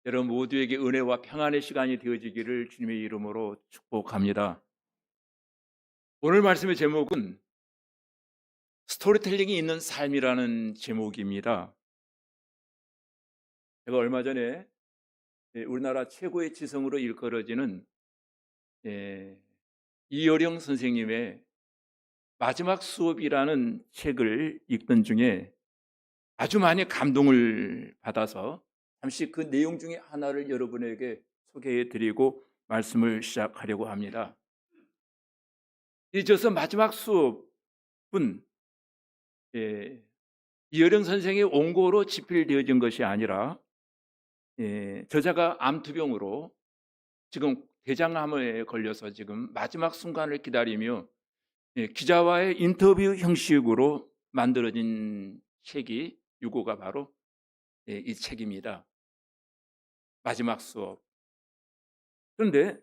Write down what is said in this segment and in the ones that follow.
여러분 모두에게 은혜와 평안의 시간이 되어지기를 주님의 이름으로 축복합니다. 오늘 말씀의 제목은 스토리텔링이 있는 삶이라는 제목입니다. 제가 얼마 전에 우리나라 최고의 지성으로 일컬어지는 이어령 선생님의 마지막 수업이라는 책을 읽던 중에 아주 많이 감동을 받아서 잠시 그 내용 중에 하나를 여러분에게 소개해 드리고 말씀을 시작하려고 합니다. 이어서 마지막 수업은 이어령 선생의 원고로 집필되어진 것이 아니라 저자가 암투병으로 지금 대장암에 걸려서 지금 마지막 순간을 기다리며 기자와의 인터뷰 형식으로 만들어진 책이 유고가 바로 이 책입니다. 마지막 수업. 그런데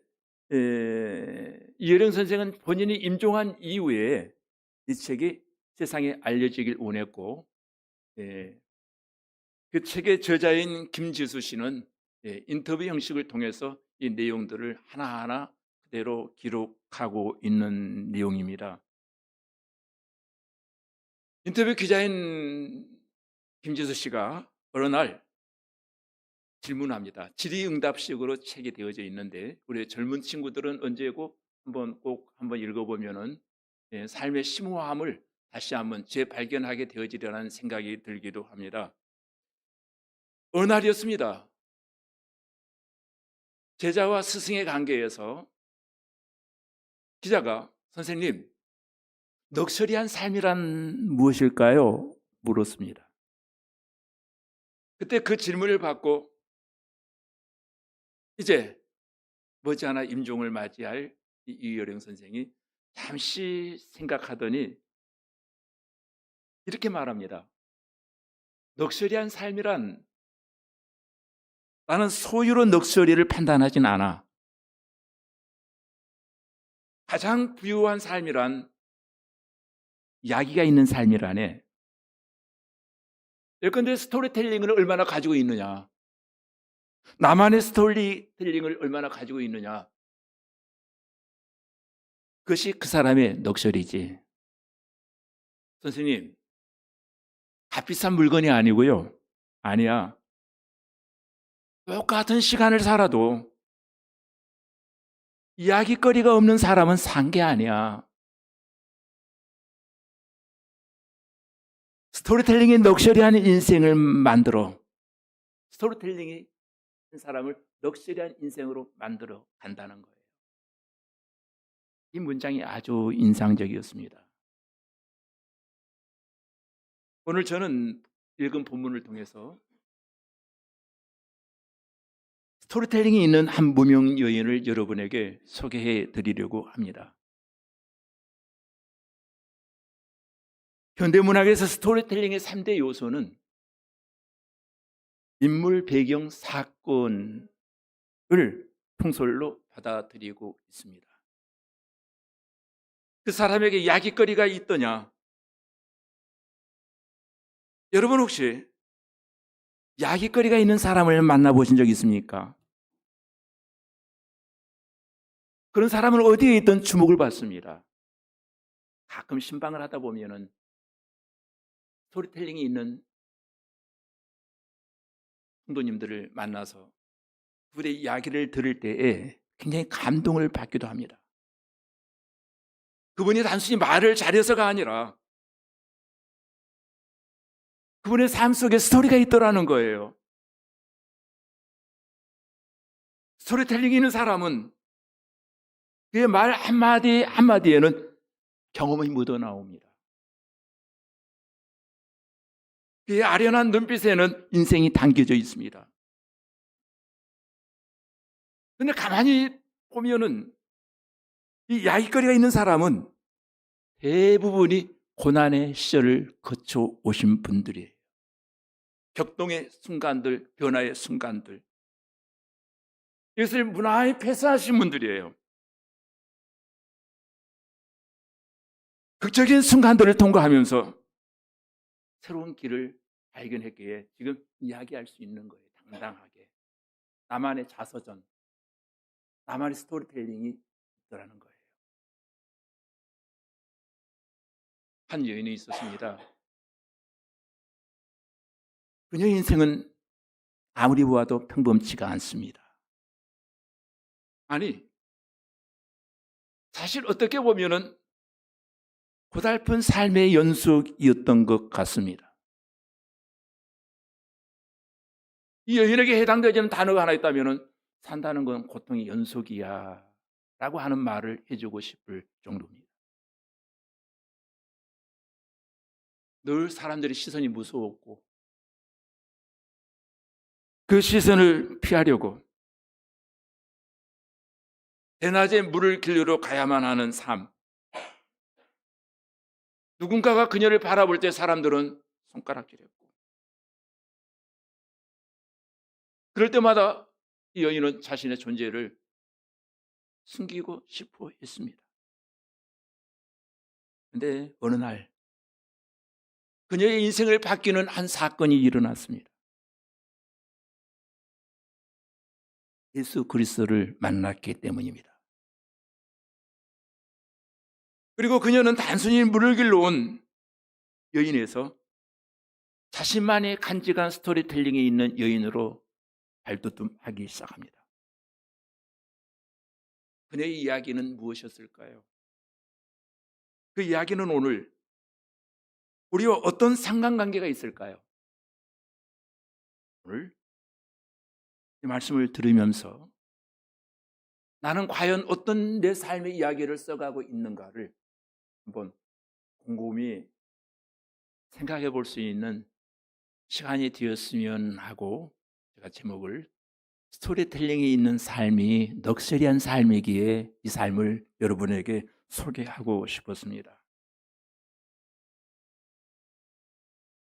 이어령 선생은 본인이 임종한 이후에 이 책이 세상에 알려지길 원했고 그 책의 저자인 김지수 씨는 인터뷰 형식을 통해서 이 내용들을 하나하나 그대로 기록하고 있는 내용입니다. 인터뷰 기자인 김지수 씨가 어느 날 질문합니다. 질의응답식으로 책이 되어져 있는데 우리 젊은 친구들은 언제고 꼭 한번 읽어보면은 삶의 심오함을 다시 한번 재발견하게 되어지려는 생각이 들기도 합니다. 어느 날이었습니다. 제자와 스승의 관계에서 기자가 선생님, 럭셔리한 삶이란 무엇일까요? 물었습니다. 그때 그 질문을 받고 이제 머지않아 임종을 맞이할 이어령 선생이 잠시 생각하더니 이렇게 말합니다. 럭셔리한 삶이란 나는 소유로 럭셔리를 판단하진 않아. 가장 부유한 삶이란 야기가 있는 삶이라네. 예컨대 스토리텔링을 얼마나 가지고 있느냐, 나만의 스토리텔링을 얼마나 가지고 있느냐, 그것이 그 사람의 럭셔리지. 선생님, 값비싼 물건이 아니고요. 아니야. 똑같은 시간을 살아도 이야기거리가 없는 사람은 산 게 아니야. 스토리텔링이 럭셔리한 인생을 만들어, 스토리텔링이 한 사람을 럭셔리한 인생으로 만들어 간다는 거예요. 이 문장이 아주 인상적이었습니다. 오늘 저는 읽은 본문을 통해서 스토리텔링이 있는 한 무명 여인을 여러분에게 소개해 드리려고 합니다. 현대문학에서 스토리텔링의 3대 요소는 인물, 배경, 사건을 통솔로 받아들이고 있습니다. 그 사람에게 이야기거리가 있더냐? 여러분 혹시 이야기거리가 있는 사람을 만나보신 적 있습니까? 그런 사람은 어디에 있든 주목을 받습니다. 가끔 신방을 하다 보면은 스토리텔링이 있는 성도님들을 만나서 그들의 이야기를 들을 때에 굉장히 감동을 받기도 합니다. 그분이 단순히 말을 잘해서가 아니라 그분의 삶 속에 스토리가 있더라는 거예요. 스토리텔링이 있는 사람은 그의 말 한마디 한마디에는 경험이 묻어나옵니다. 그의 아련한 눈빛에는 인생이 담겨져 있습니다. 그런데 가만히 보면은 이 이야기거리가 있는 사람은 대부분이 고난의 시절을 거쳐 오신 분들이에요. 격동의 순간들, 변화의 순간들, 이것을 무난히 패스하신 분들이에요. 극적인 순간들을 통과하면서 새로운 길을 발견했기에 지금 이야기할 수 있는 거예요. 당당하게. 나만의 자서전, 나만의 스토리텔링이 있더라는 거예요. 한 여인이 있었습니다. 그녀의 인생은 아무리 보아도 평범치가 않습니다. 아니, 사실 어떻게 보면은 고달픈 삶의 연속이었던 것 같습니다. 이 여인에게 해당되지 않는 단어가 하나 있다면 산다는 건 고통의 연속이야 라고 하는 말을 해주고 싶을 정도입니다. 늘 사람들의 시선이 무서웠고 그 시선을 피하려고 대낮에 물을 길르러 가야만 하는 삶. 누군가가 그녀를 바라볼 때 사람들은 손가락질했고 그럴 때마다 이 여인은 자신의 존재를 숨기고 싶어 했습니다. 그런데 어느 날 그녀의 인생을 바뀌는 한 사건이 일어났습니다. 예수 그리스도를 만났기 때문입니다. 그리고 그녀는 단순히 물을 길러 온 여인에서 자신만의 간직한 스토리텔링이 있는 여인으로 발돋움하기 시작합니다. 그녀의 이야기는 무엇이었을까요? 그 이야기는 오늘 우리와 어떤 상관관계가 있을까요? 오늘 이 말씀을 들으면서 나는 과연 어떤 내 삶의 이야기를 써가고 있는가를 한번 곰곰이 생각해 볼 수 있는 시간이 되었으면 하고 제가 제목을 스토리텔링이 있는 삶이 럭셔리한 삶이기에 이 삶을 여러분에게 소개하고 싶었습니다.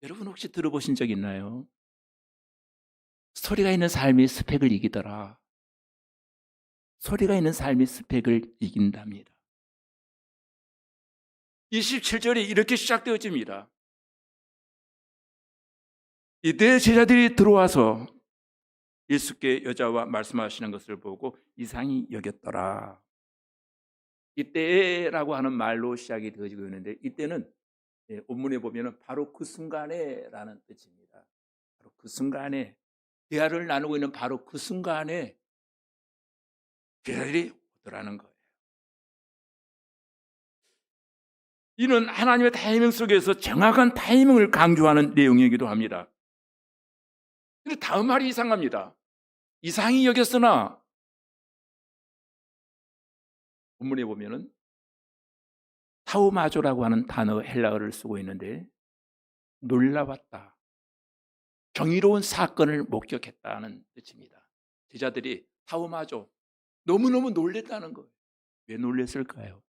여러분 혹시 들어보신 적 있나요? 스토리가 있는 삶이 스펙을 이기더라. 소리가 있는 삶이 스펙을 이긴답니다. 27절이 이렇게 시작되어집니다. 이때 제자들이 들어와서 예수께 여자와 말씀하시는 것을 보고 이상히 여겼더라. 이때라고 하는 말로 시작이 되어지고 있는데 이때는 본문에 보면 바로 그 순간에 라는 뜻입니다. 바로 그 순간에 대화를 나누고 있는 바로 그 순간에 제자들이 오더라는 거예요. 이는 하나님의 타이밍 속에서 정확한 타이밍을 강조하는 내용이기도 합니다. 그런데 다음 말이 이상합니다. 이상히 여겼으나 본문에 보면은 타우마조라고 하는 단어 헬라어를 쓰고 있는데 놀라웠다. 경이로운 사건을 목격했다는 뜻입니다. 제자들이 타우마조 너무너무 놀랬다는 거예요. 왜 놀랬을까요?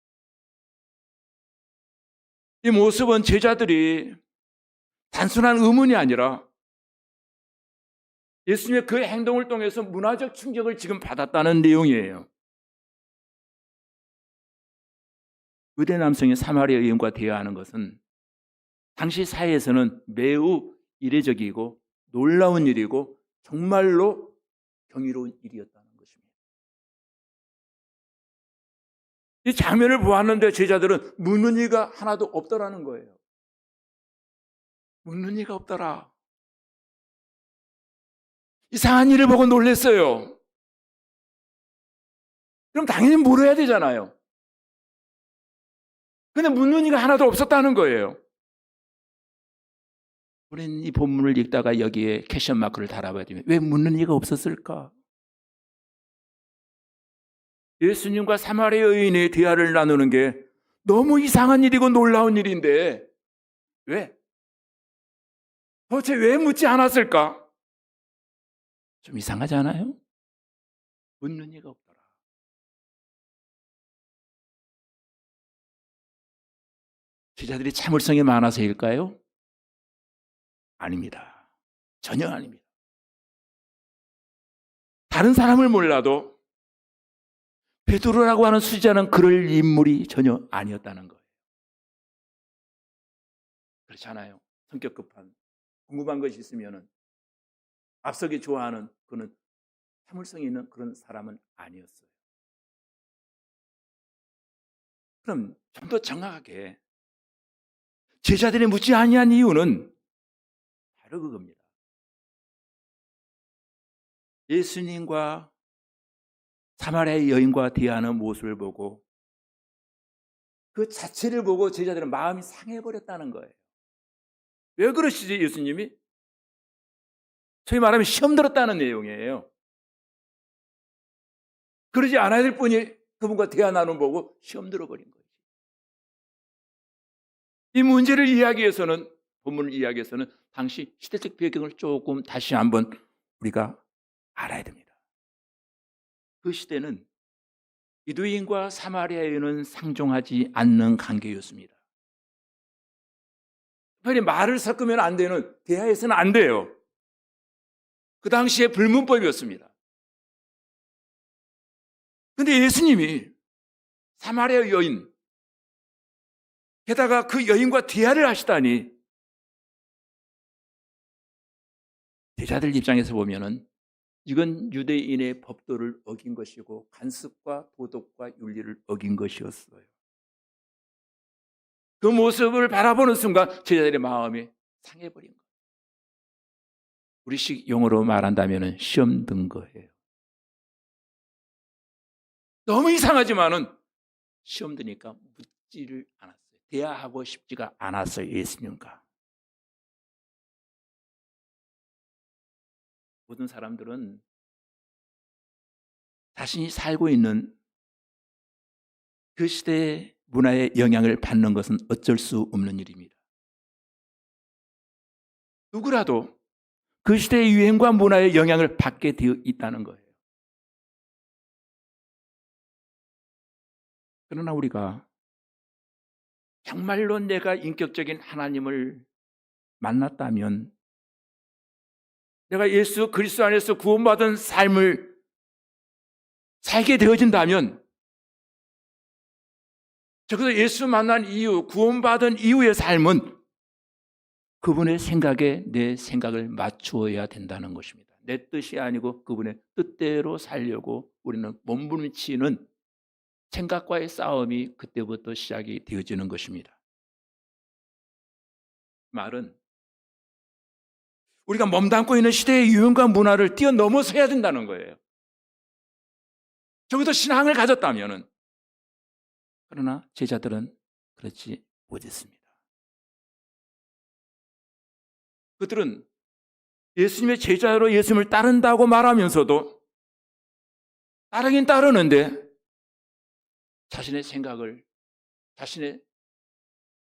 이 모습은 제자들이 단순한 의문이 아니라 예수님의 그 행동을 통해서 문화적 충격을 지금 받았다는 내용이에요. 의대 남성이 사마리아 여인과 대화하는 것은 당시 사회에서는 매우 이례적이고 놀라운 일이고 정말로 경이로운 일이었다는 것입니다. 이 장면을 보았는데 제자들은 묻는 이가 하나도 없더라는 거예요. 묻는 이가 없더라. 이상한 일을 보고 놀랐어요. 그럼 당연히 물어야 되잖아요. 근데 묻는 이가 하나도 없었다는 거예요. 우리는 이 본문을 읽다가 여기에 퀘션 마크를 달아봐야 되면 왜 묻는 이가 없었을까? 예수님과 사마리아 여인의 대화를 나누는 게 너무 이상한 일이고 놀라운 일인데 왜? 도대체 왜 묻지 않았을까? 좀 이상하지 않아요? 묻는 이가 없더라. 제자들이 참을성이 많아서일까요? 아닙니다. 전혀 아닙니다. 다른 사람을 몰라도 베드로라고 하는 수지자는 그럴 인물이 전혀 아니었다는 거예요. 그렇잖아요. 성격 급한 궁금한 것이 있으면 앞서기 좋아하는 그는 참을성이 있는 그런 사람은 아니었어요. 그럼 좀 더 정확하게 제자들이 묻지 아니한 이유는 바로 그겁니다. 예수님과 사마리아 여인과 대하는 모습을 보고 그 자체를 보고 제자들은 마음이 상해버렸다는 거예요. 왜 그러시지 예수님이? 소위 말하면 시험 들었다는 내용이에요. 그러지 않아야 될 분이 그분과 대화 나눔 보고 시험 들어버린 거예요. 이 문제를 이야기해서는 본문을 이야기해서는 당시 시대적 배경을 조금 다시 한번 우리가 알아야 됩니다. 그 시대는 유대인과 사마리아인은 상종하지 않는 관계였습니다. 특별히 말을 섞으면 안 되는, 대화해서는 안 돼요. 그 당시에 불문법이었습니다. 그런데 예수님이 사마리아 여인, 게다가 그 여인과 대화를 하시다니 제자들 입장에서 보면은 이건 유대인의 법도를 어긴 것이고 관습과 도덕과 윤리를 어긴 것이었어요. 그 모습을 바라보는 순간 제자들의 마음이 상해버린 거예요. 우리식 용어로 말한다면 시험 든 거예요. 너무 이상하지만은 시험 드니까 묻지를 않았어요. 대화하고 싶지가 않았어요. 예수님과. 모든 사람들은 자신이 살고 있는 그 시대의 문화의 영향을 받는 것은 어쩔 수 없는 일입니다. 누구라도 그 시대의 유행과 문화의 영향을 받게 되어 있다는 거예요. 그러나 우리가 정말로 내가 인격적인 하나님을 만났다면, 내가 예수 그리스도 안에서 구원받은 삶을 살게 되어진다면, 적어도 예수 만난 이후, 구원받은 이후의 삶은 그분의 생각에 내 생각을 맞추어야 된다는 것입니다. 내 뜻이 아니고 그분의 뜻대로 살려고 우리는 몸부림치는 생각과의 싸움이 그때부터 시작이 되어지는 것입니다. 말은 우리가 몸담고 있는 시대의 유행과 문화를 뛰어넘어서야 된다는 거예요. 적어도 신앙을 가졌다면은. 그러나 제자들은 그렇지 못했습니다. 그들은 예수님의 제자로 예수님을 따른다고 말하면서도 따르긴 따르는데 자신의 생각을, 자신의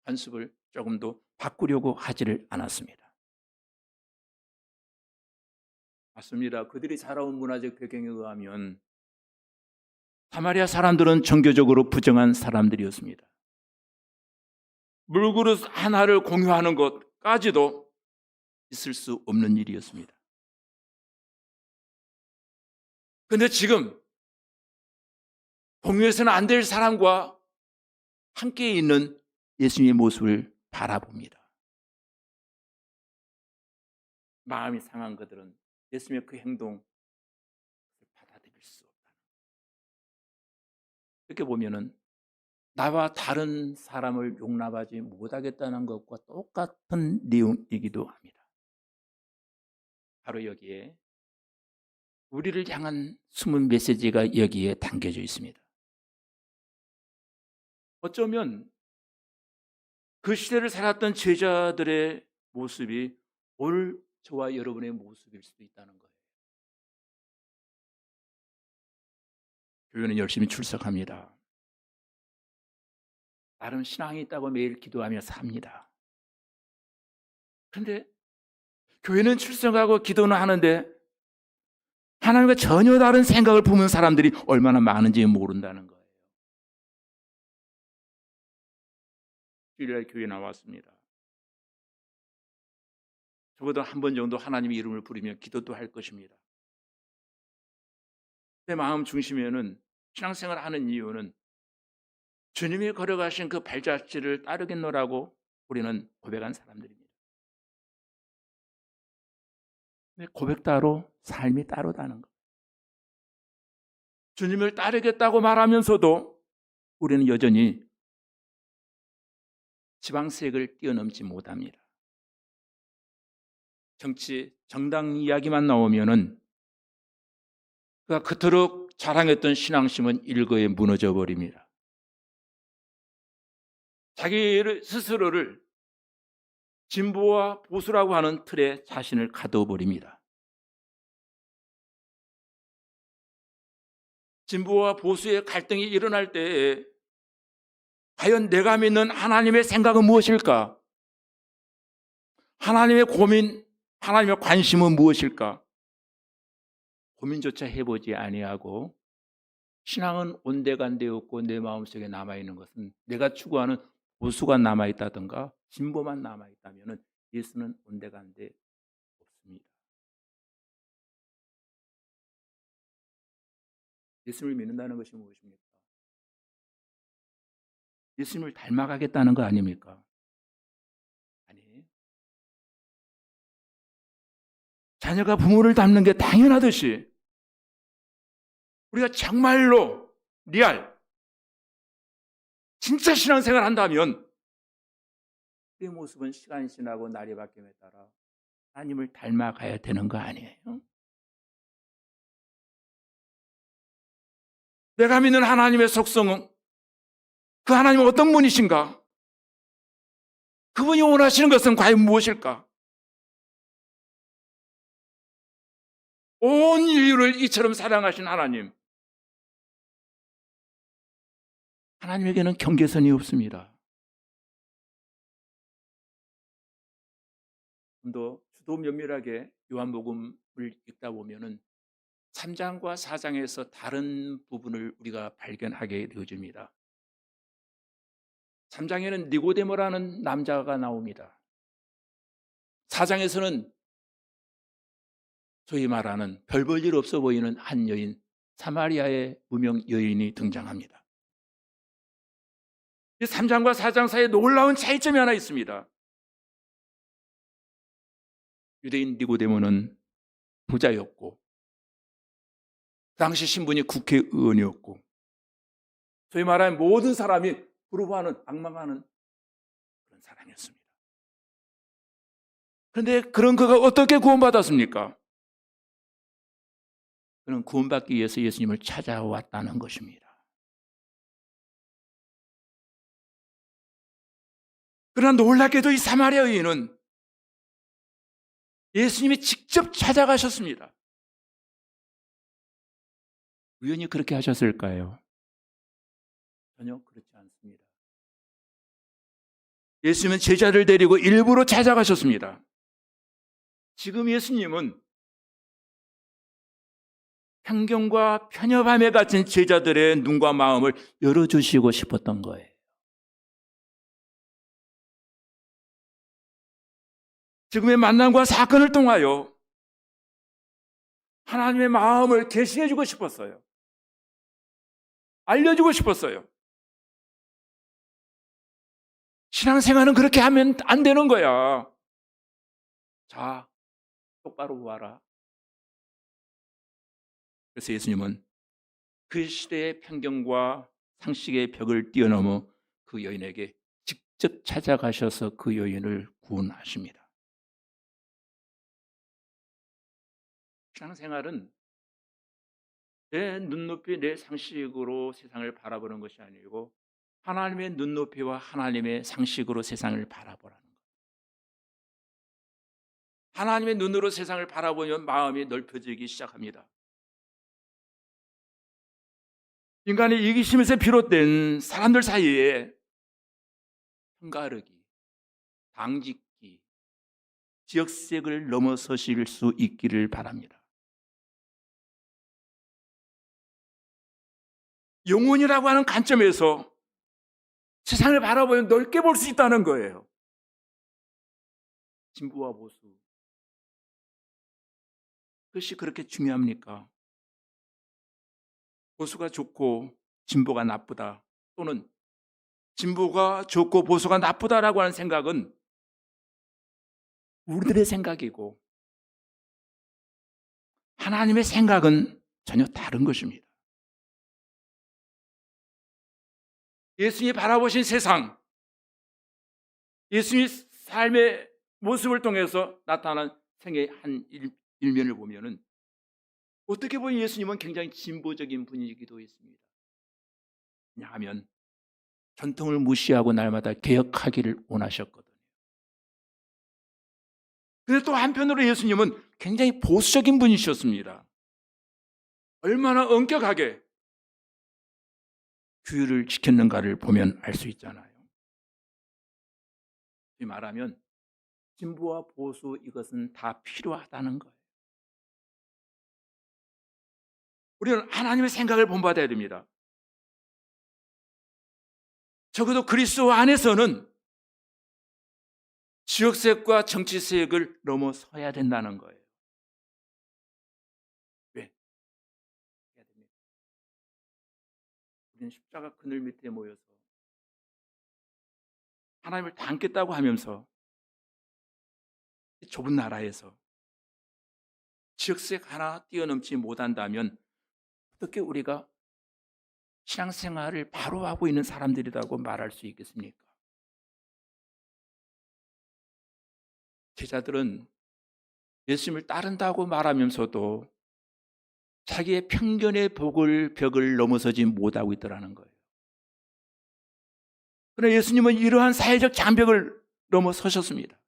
관습을 조금도 바꾸려고 하지를 않았습니다. 맞습니다. 그들이 살아온 문화적 배경에 의하면 사마리아 사람들은 종교적으로 부정한 사람들이었습니다. 물그릇 하나를 공유하는 것까지도 있을 수 없는 일이었습니다. 그런데 지금 공유해서는 안 될 사람과 함께 있는 예수님의 모습을 바라봅니다. 마음이 상한 그들은 예수님의 그 행동을 받아들일 수 없다. 이렇게 보면은 나와 다른 사람을 용납하지 못하겠다는 것과 똑같은 내용이기도 합니다. 바로 여기에 우리를 향한 숨은 메시지가 여기에 담겨져 있습니다. 어쩌면 그 시대를 살았던 제자들의 모습이 오늘 저와 여러분의 모습일 수도 있다는 거예요. 교회는 열심히 출석합니다. 나름 신앙이 있다고 매일 기도하며 삽니다. 그런데 교회는 출석하고 기도는 하는데 하나님과 전혀 다른 생각을 품은 사람들이 얼마나 많은지 모른다는 거예요. 주일날 교회 나왔습니다. 적어도 한 번 정도 하나님의 이름을 부르며 기도도 할 것입니다. 내 마음 중심에는 신앙생활을 하는 이유는 주님이 걸어가신 그 발자취를 따르겠노라고 우리는 고백한 사람들입니다. 근데 고백 따로 삶이 따로다는 것. 주님을 따르겠다고 말하면서도 우리는 여전히 지방색을 뛰어넘지 못합니다. 정치, 정당 이야기만 나오면은 그가 그토록 자랑했던 신앙심은 일거에 무너져 버립니다. 자기 스스로를 진보와 보수라고 하는 틀에 자신을 가둬버립니다. 진보와 보수의 갈등이 일어날 때에 과연 내가 믿는 하나님의 생각은 무엇일까? 하나님의 고민, 하나님의 관심은 무엇일까? 고민조차 해보지 아니하고 신앙은 온데간데없고 내 마음속에 남아있는 것은 내가 추구하는 보수가 남아있다든가 진보만 남아있다면 예수는 온데간데 없습니다. 예수님을 믿는다는 것이 무엇입니까? 예수님을 닮아가겠다는 거 아닙니까? 아니, 자녀가 부모를 닮는 게 당연하듯이 우리가 정말로 진짜 신앙생활 한다면 우리의 모습은 시간이 지나고 날이 바뀜에 따라 하나님을 닮아가야 되는 거 아니에요? 내가 믿는 하나님의 속성은 그 하나님은 어떤 분이신가? 그분이 원하시는 것은 과연 무엇일까? 온 인류를 이처럼 사랑하신 하나님, 하나님에게는 경계선이 없습니다. 좀 더 주도 면밀하게 요한복음을 읽다 보면은 3장과 4장에서 다른 부분을 우리가 발견하게 되어집니다. 3장에는 니고데모라는 남자가 나옵니다. 4장에서는 소위 말하는 별 볼 일 없어 보이는 한 여인, 사마리아의 무명 여인이 등장합니다. 이 3장과 4장 사이에 놀라운 차이점이 하나 있습니다. 유대인 니고데모는 부자였고 그 당시 신분이 국회의원이었고 소위 말하면 모든 사람이 부러워하는 악망하는 그런 사람이었습니다. 그런데 그런 그가 어떻게 구원받았습니까? 그는 구원받기 위해서 예수님을 찾아왔다는 것입니다. 그러나 놀랍게도 이 사마리아 여인은 예수님이 직접 찾아가셨습니다. 우연히 그렇게 하셨을까요? 전혀 그렇지 않습니다. 예수님은 제자를 데리고 일부러 찾아가셨습니다. 지금 예수님은 편견과 편협함에 갇힌 제자들의 눈과 마음을 열어주시고 싶었던 거예요. 지금의 만남과 사건을 통하여 하나님의 마음을 계시해 주고 싶었어요. 알려주고 싶었어요. 신앙생활은 그렇게 하면 안 되는 거야. 자, 똑바로 봐라. 그래서 예수님은 그 시대의 편견과 상식의 벽을 뛰어넘어 그 여인에게 직접 찾아가셔서 그 여인을 구원하십니다. 신앙생활은 내 눈높이, 내 상식으로 세상을 바라보는 것이 아니고 하나님의 눈높이와 하나님의 상식으로 세상을 바라보라는 거예요. 하나님의 눈으로 세상을 바라보면 마음이 넓혀지기 시작합니다. 인간의 이기심에서 비롯된 사람들 사이에 편가르기, 당짓기, 지역색을 넘어서실 수 있기를 바랍니다. 영혼이라고 하는 관점에서 세상을 바라보면 넓게 볼 수 있다는 거예요. 진보와 보수, 그것이 그렇게 중요합니까? 보수가 좋고 진보가 나쁘다, 또는 진보가 좋고 보수가 나쁘다라고 하는 생각은 우리들의 생각이고 하나님의 생각은 전혀 다른 것입니다. 예수님이 바라보신 세상, 예수님의 삶의 모습을 통해서 나타난 생애의 한 일면을 보면은 어떻게 보면 예수님은 굉장히 진보적인 분이기도 했습니다. 왜냐하면 전통을 무시하고 날마다 개혁하기를 원하셨거든요. 그런데 또 한편으로 예수님은 굉장히 보수적인 분이셨습니다. 얼마나 엄격하게 규율을 지켰는가를 보면 알 수 있잖아요. 이 말하면 진보와 보수 이것은 다 필요하다는 거예요. 우리는 하나님의 생각을 본받아야 됩니다. 적어도 그리스도 안에서는 지역색과 정치색을 넘어서야 된다는 거예요. 왜? 우리는 십자가 그늘 밑에 모여서 하나님을 닮겠다고 하면서 좁은 나라에서 지역색 하나 뛰어넘지 못한다면 어떻게 우리가 신앙생활을 바로 하고 있는 사람들이라고 말할 수 있겠습니까? 제자들은 예수님을 따른다고 말하면서도 자기의 편견의 벽을 넘어서지 못하고 있더라는 거예요. 그러나 예수님은 이러한 사회적 장벽을 넘어서셨습니다.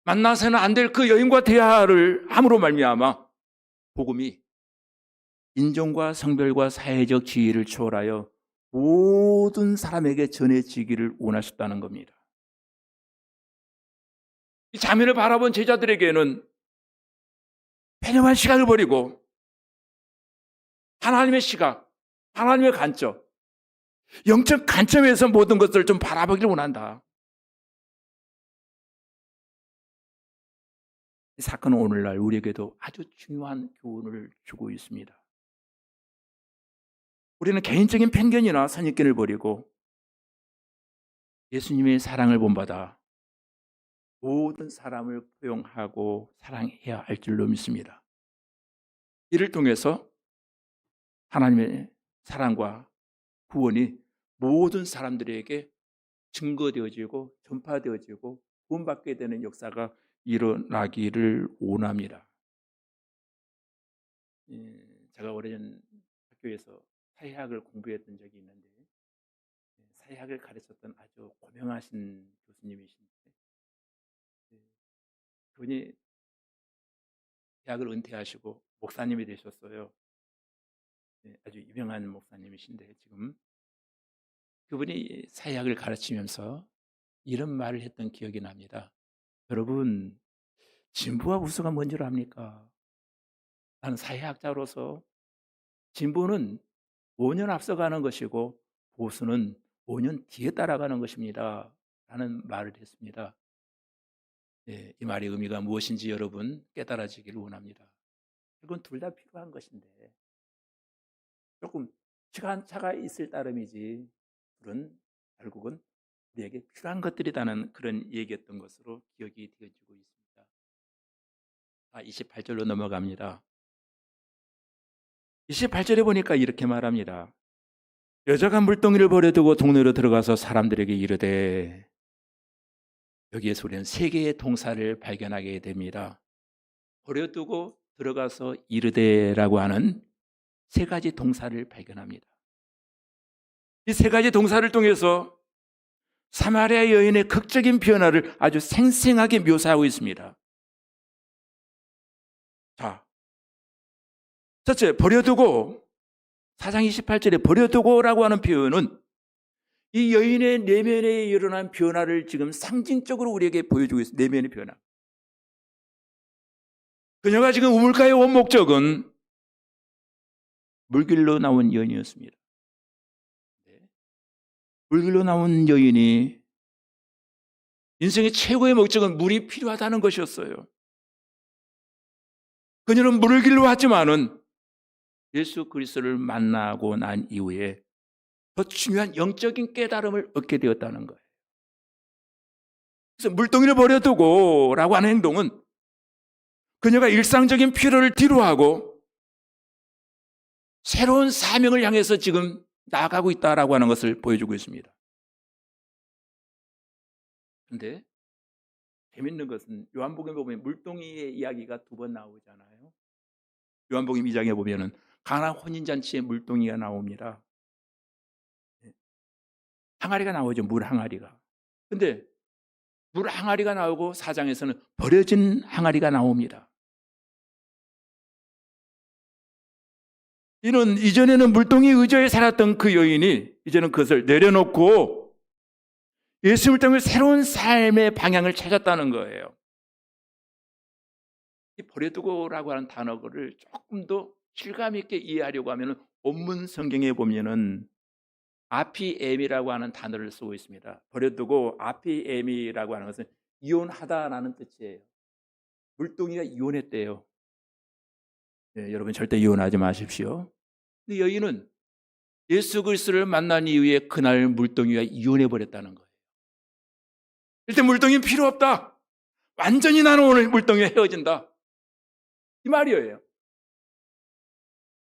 만나서는 안 될 그 여인과 대화를 함으로 말미암아 복음이 인종과 성별과 사회적 지위를 초월하여 모든 사람에게 전해지기를 원하셨다는 겁니다. 이 장면을 바라본 제자들에게는 패념한 시각을 버리고 하나님의 시각, 하나님의 관점, 영적 관점에서 모든 것을 좀 바라보기를 원한다. 이 사건은 오늘날 우리에게도 아주 중요한 교훈을 주고 있습니다. 우리는 개인적인 편견이나 선입견을 버리고 예수님의 사랑을 본받아 모든 사람을 포용하고 사랑해야 할 줄로 믿습니다. 이를 통해서 하나님의 사랑과 구원이 모든 사람들에게 증거되어지고 전파되어지고 구원받게 되는 역사가 일어나기를 원합니다. 제가 오래전 학교에서 사회학을 공부했던 적이 있는데 사회학을 가르쳤던 아주 고명하신 교수님이신데 그분이 대학을 은퇴하시고 목사님이 되셨어요. 아주 유명한 목사님이신데 지금 그분이 사회학을 가르치면서 이런 말을 했던 기억이 납니다. 여러분, 진보와 보수가 뭔 줄 압니까? 나는 사회학자로서 진보는 5년 앞서가는 것이고 보수는 5년 뒤에 따라가는 것입니다. 라는 말을 했습니다. 이 말의 의미가 무엇인지 여러분 깨달아지기를 원합니다. 이건 둘 다 필요한 것인데 조금 시간차가 있을 따름이지 그런 결국은 우리에게 필요한 것들이라는 그런 얘기였던 것으로 기억이 되어지고 있습니다. 28절로 넘어갑니다. 28절에 보니까 이렇게 말합니다. 여자가 물동이를 버려두고 동네로 들어가서 사람들에게 이르되, 여기에서 우리는 세 개의 동사를 발견하게 됩니다. 버려두고 들어가서 이르되라고 하는 세 가지 동사를 발견합니다. 이 세 가지 동사를 통해서 사마리아 여인의 극적인 변화를 아주 생생하게 묘사하고 있습니다. 자, 첫째, 버려두고, 4장 28절에 버려두고라고 하는 표현은 이 여인의 내면에 일어난 변화를 지금 상징적으로 우리에게 보여주고 있습니다. 내면의 변화. 그녀가 지금 우물가에 온 목적은 물길로 나온 여인이었습니다. 물길로 나온 여인이 인생의 최고의 목적은 물이 필요하다는 것이었어요. 그녀는 물을 길로 왔지만은 예수 그리스도를 만나고 난 이후에 더 중요한 영적인 깨달음을 얻게 되었다는 거예요. 그래서 물동이를 버려두고 라고 하는 행동은 그녀가 일상적인 필요를 뒤로하고 새로운 사명을 향해서 지금 나아가고 있다라고 하는 것을 보여주고 있습니다. 그런데 재밌는 것은 요한복음에 보면 물동이의 이야기가 2번 나오잖아요. 요한복음 2장에 보면은 가나 혼인잔치에 물동이가 나옵니다. 항아리가 나오죠. 물 항아리가. 근데 물 항아리가 나오고 4장에서는 버려진 항아리가 나옵니다. 이는 이전에는 물동이 의저에 살았던 그 여인이 이제는 그것을 내려놓고 예수님을 통해 새로운 삶의 방향을 찾았다는 거예요. 이 버려두고라고 하는 단어를 조금 더 실감 있게 이해하려고 하면 본문 성경에 보면은 아피엠이라고 하는 단어를 쓰고 있습니다. 버려두고 아피엠이라고 하는 것은 이혼하다라는 뜻이에요. 물동이가 이혼했대요. 네, 여러분 절대 이혼하지 마십시오. 근데 여인은 예수 그리스도를 만난 이후에 그날 물동이가 이혼해 버렸다는 거예요. 일단 물동이는 필요 없다. 완전히 나는 오늘 물동이와 헤어진다. 이 말이에요.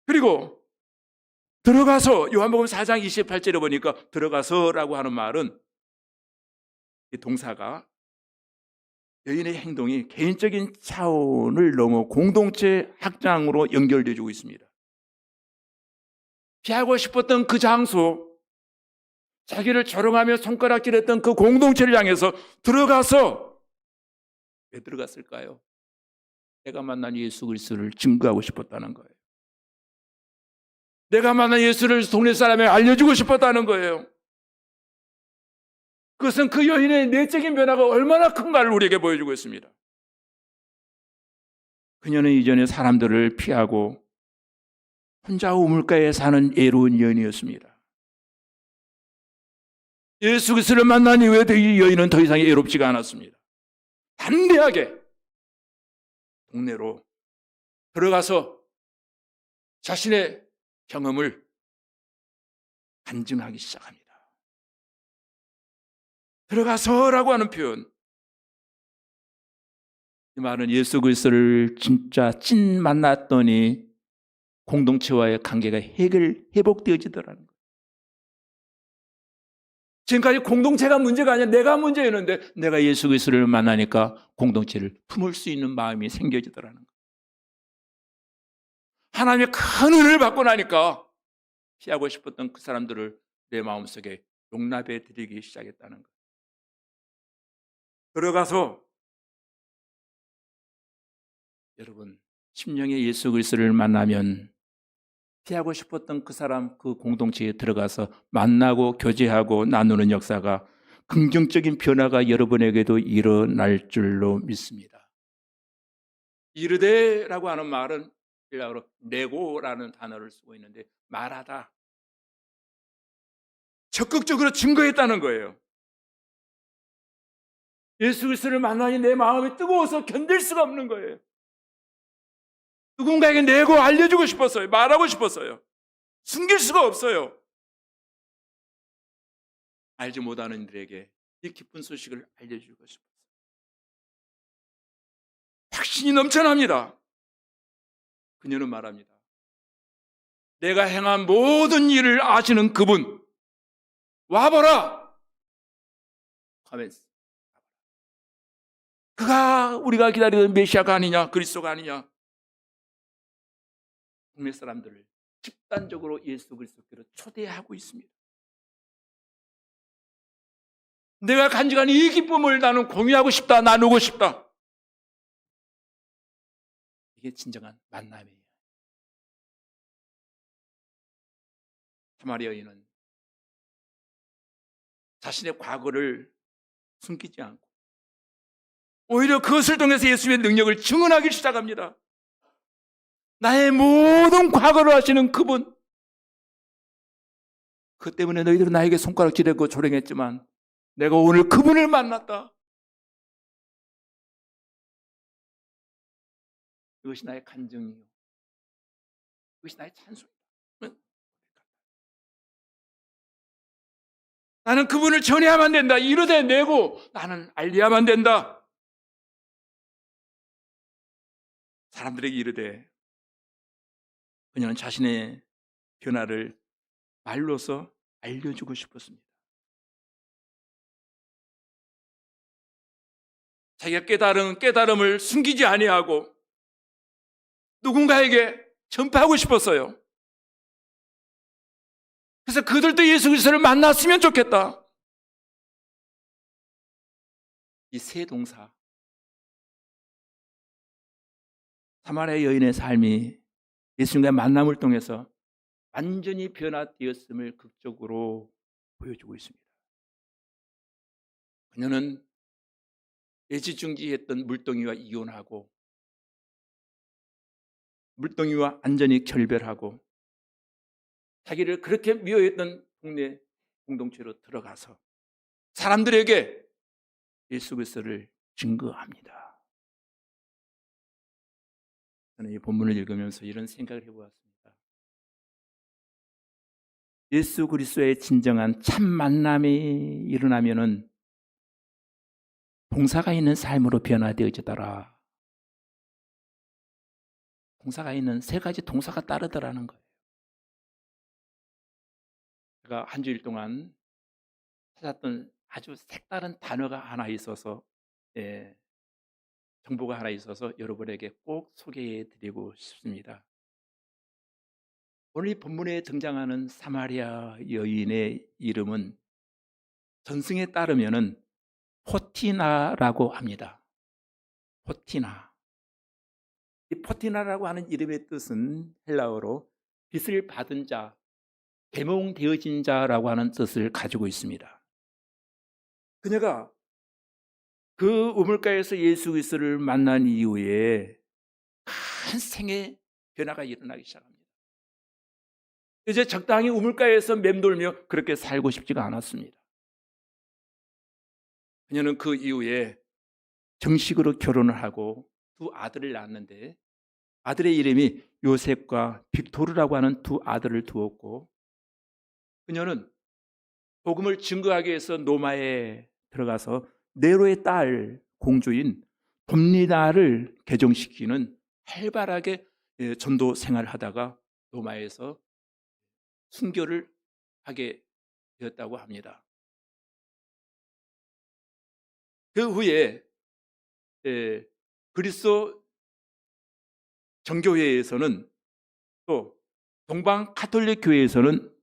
그리고 들어가서 요한복음 4장 28절에 보니까 들어가서라고 하는 말은 이 동사가 여인의 행동이 개인적인 차원을 넘어 공동체 확장으로 연결되어지고 있습니다. 피하고 싶었던 그 장소, 자기를 조롱하며 손가락질했던 그 공동체를 향해서 들어가서 왜 들어갔을까요? 내가 만난 예수 그리스도를 증거하고 싶었다는 거예요. 내가 만난 예수를 동네 사람에게 알려주고 싶었다는 거예요. 그것은 그 여인의 내적인 변화가 얼마나 큰가를 우리에게 보여주고 있습니다. 그녀는 이전에 사람들을 피하고 혼자 우물가에 사는 애로운 여인이었습니다. 예수 그리스도를 만난 이후에 이 여인은 더 이상 애롭지가 않았습니다. 담대하게 동네로 들어가서 자신의 경험을 간증하기 시작합니다. 들어가서라고 하는 표현, 이 말은 예수 그리스도를 진짜 찐 만났더니 공동체와의 관계가 회복되어지더라는 거예요. 지금까지 공동체가 문제가 아니라 내가 문제였는데 내가 예수 그리스도를 만나니까 공동체를 품을 수 있는 마음이 생겨지더라는 거예요. 하나님의 큰 은혜를 받고 나니까 피하고 싶었던 그 사람들을 내 마음속에 용납해 드리기 시작했다는 거예요. 들어가서 여러분 심령의 예수 그리스도를 만나면 피하고 싶었던 그 사람 그 공동체에 들어가서 만나고 교제하고 나누는 역사가 긍정적인 변화가 여러분에게도 일어날 줄로 믿습니다. 이르되라고 하는 말은 헬라어로 네고라는 단어를 쓰고 있는데 말하다, 적극적으로 증거했다는 거예요. 예수 그리스도를 만나니 내 마음이 뜨거워서 견딜 수가 없는 거예요. 누군가에게 내고 알려주고 싶었어요. 말하고 싶었어요. 숨길 수가 없어요. 알지 못하는 이들에게 이 기쁜 소식을 알려주고 싶었어요. 확신이 넘쳐납니다. 그녀는 말합니다. 내가 행한 모든 일을 아시는 그분 와보라 하면서 그가 우리가 기다리던 메시아가 아니냐, 그리스도가 아니냐. 국내 사람들을 집단적으로 예수 그리스도께로 초대하고 있습니다. 내가 간직한 이 기쁨을 나는 공유하고 싶다, 나누고 싶다. 이게 진정한 만남이에요. 사마리아 여인은 자신의 과거를 숨기지 않고 오히려 그것을 통해서 예수의 능력을 증언하기 시작합니다. 나의 모든 과거를 아시는 그분, 그 때문에 너희들은 나에게 손가락질하고 조롱했지만 내가 오늘 그분을 만났다. 이것이 나의 간증이요, 이것이 나의 찬송이다. 나는 그분을 전해야만 된다. 이르되 내고 나는 알려야만 된다. 사람들에게 이르되 그녀는 자신의 변화를 말로서 알려주고 싶었습니다. 자기가 깨달은 깨달음을 숨기지 아니하고 누군가에게 전파하고 싶었어요. 그래서 그들도 예수 그리스도를 만났으면 좋겠다. 이 세 동사, 사마리아 여인의 삶이 예수님과의 만남을 통해서 완전히 변화되었음을 극적으로 보여주고 있습니다. 그녀는 애지중지했던 물동이와 이혼하고 물동이와 완전히 결별하고 자기를 그렇게 미워했던 동네 공동체로 들어가서 사람들에게 예수 그리스도를 증거합니다. 저는 이 본문을 읽으면서 이런 생각을 해보았습니다. 예수 그리스도의 진정한 참 만남이 일어나면은 동사가 있는 삶으로 변화되어지더라. 동사가 있는 세 가지 동사가 따르더라는 거예요. 제가 한 주일 동안 찾았던 아주 색다른 단어가 하나 있어서 정보가 하나 있어서 여러분에게 꼭 소개해 드리고 싶습니다. 오늘 이 본문에 등장하는 사마리아 여인의 이름은 전승에 따르면은 포티나라고 합니다. 포티나. 이 포티나라고 하는 이름의 뜻은 헬라어로 빚을 받은 자, 계몽되어진 자라고 하는 뜻을 가지고 있습니다. 그녀가 그 우물가에서 예수 그리스도를 만난 이후에 큰 생의 변화가 일어나기 시작합니다. 이제 적당히 우물가에서 맴돌며 그렇게 살고 싶지가 않았습니다. 그녀는 그 이후에 정식으로 결혼을 하고 두 아들을 낳았는데 아들의 이름이 요셉과 빅토르라고 하는 두 아들을 두었고 그녀는 복음을 증거하기 위해서 로마에 들어가서 네로의 딸 공주인 돔니나를 개종시키는 활발하게 전도 생활을 하다가 로마에서 순교를 하게 되었다고 합니다. 그 후에 그리스도 정교회에서는 또 동방 카톨릭 교회에서는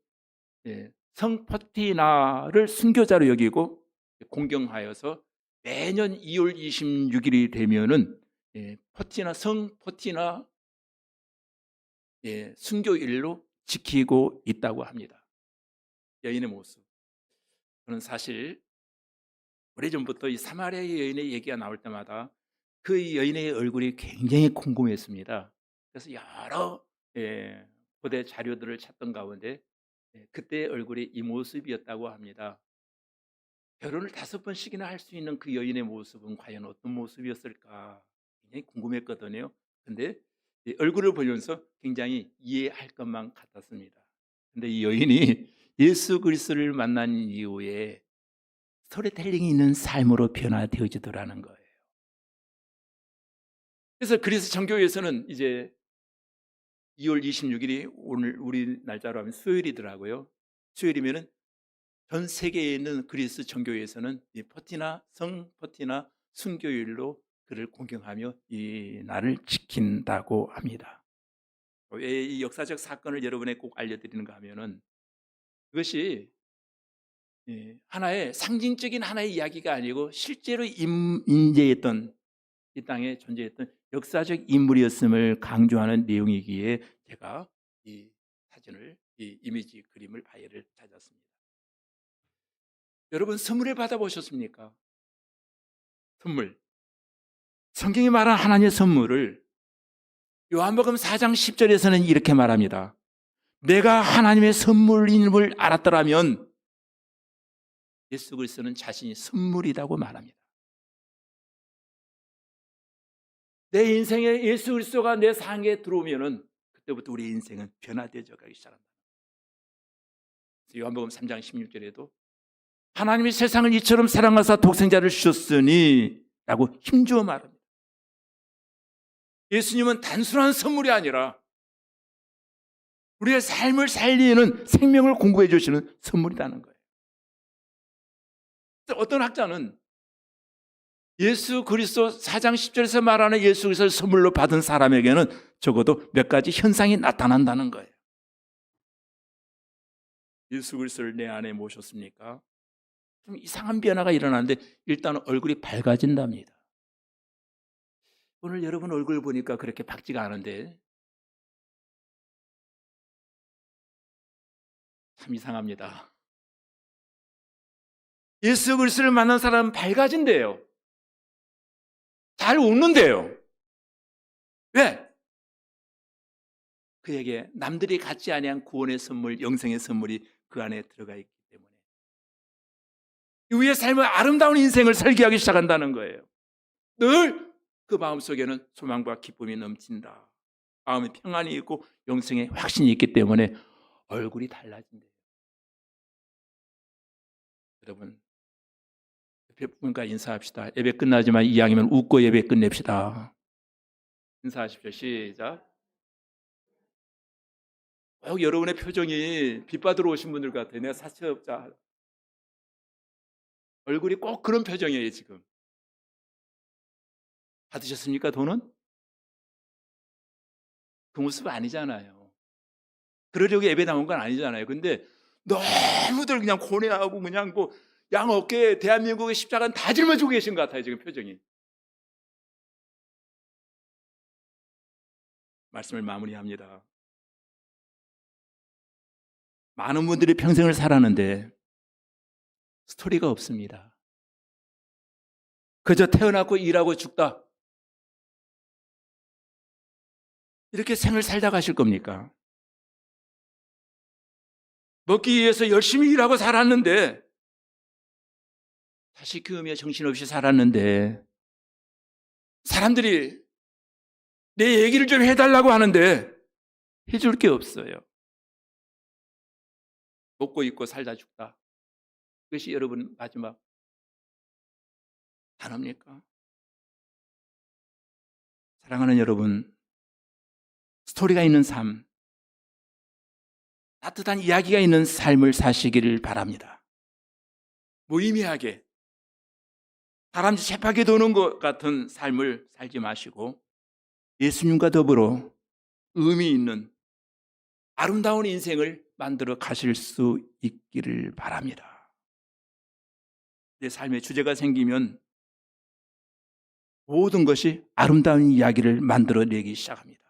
성 포티나를 순교자로 여기고 공경하여서 매년 2월 26일이 되면은 성 포티나 순교일로 지키고 있다고 합니다. 여인의 모습. 저는 사실 오래전부터 이 사마리아 여인의 얘기가 나올 때마다 그 여인의 얼굴이 굉장히 궁금했습니다. 그래서 여러 고대 자료들을 찾던 가운데 그때의 얼굴이 이 모습이었다고 합니다. 결혼을 5번씩이나 할 수 있는 그 여인의 모습은 과연 어떤 모습이었을까 굉장히 궁금했거든요. 근데 얼굴을 보면서 굉장히 이해할 것만 같았습니다. 근데 이 여인이 예수 그리스도를 만난 이후에 스토리텔링이 있는 삶으로 변화되어지더라는 거예요. 그래서 그리스 정교회에서는 이제 2월 26일이 오늘 우리 날짜로 하면 수요일이더라고요. 수요일이면은 전 세계에 있는 그리스 정교회에서는 이 성 포티나 순교일로 그를 공경하며 이 날을 지킨다고 합니다. 왜 이 역사적 사건을 여러분에게 꼭 알려드리는가 하면은 그것이 하나의 상징적인 하나의 이야기가 아니고 실제로 인재했던 이 땅에 존재했던 역사적 인물이었음을 강조하는 내용이기에 제가 이 사진을 이 이미지 그림을 파일을 찾았습니다. 여러분 선물을 받아보셨습니까? 선물. 성경이 말한 하나님의 선물을 요한복음 4장 10절에서는 이렇게 말합니다. 내가 하나님의 선물임을 알았더라면 예수 그리스도는 자신이 선물이라고 말합니다. 내 인생에 예수 그리스도가 내 삶에 들어오면은 그때부터 우리 인생은 변화되어 가기 시작합니다. 요한복음 3장 16절에도 하나님이 세상을 이처럼 사랑하사 독생자를 주셨으니 라고 힘주어 말합니다. 예수님은 단순한 선물이 아니라 우리의 삶을 살리는 생명을 공급해 주시는 선물이라는 거예요. 어떤 학자는 예수 그리스도 4장 10절에서 말하는 예수 그리스도를 선물로 받은 사람에게는 적어도 몇 가지 현상이 나타난다는 거예요. 예수 그리스도를 내 안에 모셨습니까? 좀 이상한 변화가 일어나는데 일단 얼굴이 밝아진답니다. 오늘 여러분 얼굴 보니까 그렇게 밝지가 않은데 참 이상합니다. 예수 그리스도를 만난 사람은 밝아진대요. 잘 웃는데요. 왜? 그에게 남들이 갖지 아니한 구원의 선물, 영생의 선물이 그 안에 들어가 있기 때문에 이후의 삶의 아름다운 인생을 설계하기 시작한다는 거예요. 늘 그 마음속에는 소망과 기쁨이 넘친다. 마음에 평안이 있고 영생의 확신이 있기 때문에 얼굴이 달라진대요. 여러분, 옆에 분과 인사합시다. 예배 끝나지만 이왕이면 웃고 예배 끝냅시다. 인사하십시오. 시작. 여러분의 표정이 빛 받으러 오신 분들 같아요. 내가 사채업자 얼굴이 꼭 그런 표정이에요. 지금 받으셨습니까? 돈은? 그 모습 아니잖아요. 그러려고 예배 나온 건 아니잖아요. 근데 너무들 그냥 고뇌하고 그냥 뭐 양 어깨에 대한민국의 십자가는 다 짊어지고 계신 것 같아요. 지금 표정이. 말씀을 마무리합니다. 많은 분들이 평생을 살았는데 스토리가 없습니다. 그저 태어났고 일하고 죽다. 이렇게 생을 살다 가실 겁니까? 먹기 위해서 열심히 일하고 살았는데 다시 교회에 정신없이 살았는데 사람들이 내 얘기를 좀 해달라고 하는데 해줄 게 없어요. 먹고 입고 살다 죽다. 그것이 여러분 마지막 단어입니까? 사랑하는 여러분, 스토리가 있는 삶, 따뜻한 이야기가 있는 삶을 사시기를 바랍니다. 무의미하게 다람쥐 쳇바퀴 도는 것 같은 삶을 살지 마시고 예수님과 더불어 의미 있는 아름다운 인생을 만들어 가실 수 있기를 바랍니다. 내 삶의 주제가 생기면 모든 것이 아름다운 이야기를 만들어내기 시작합니다.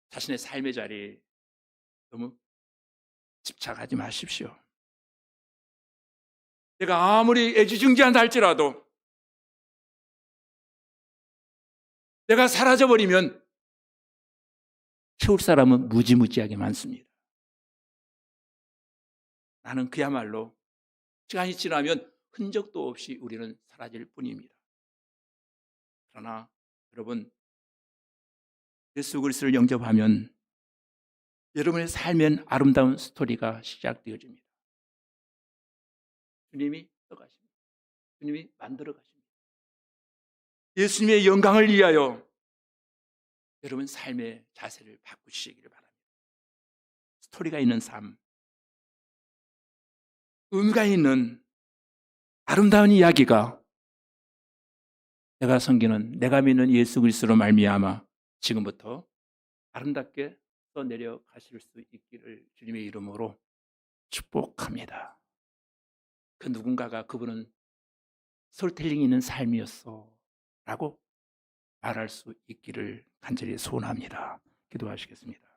자신의 삶의 자리에 너무 집착하지 마십시오. 내가 아무리 애지중지한다 할지라도 내가 사라져버리면 채울 사람은 무지무지하게 많습니다. 나는 그야말로 시간이 지나면 흔적도 없이 우리는 사라질 뿐입니다. 그러나 여러분, 예수 그리스도를 영접하면 여러분의 삶엔 아름다운 스토리가 시작되어집니다. 주님이 떠가십니다. 주님이 만들어 가십니다. 예수님의 영광을 위하여 여러분 삶의 자세를 바꾸시기를 바랍니다. 스토리가 있는 삶, 의미가 있는 아름다운 이야기가 내가 섬기는, 내가 믿는 예수 그리스도로 말미암아 지금부터 아름답게 써내려 가실 수 있기를 주님의 이름으로 축복합니다. 그 누군가가 그분은 스토리텔링이 있는 삶이었어 라고 말할 수 있기를 간절히 소원합니다. 기도하시겠습니다.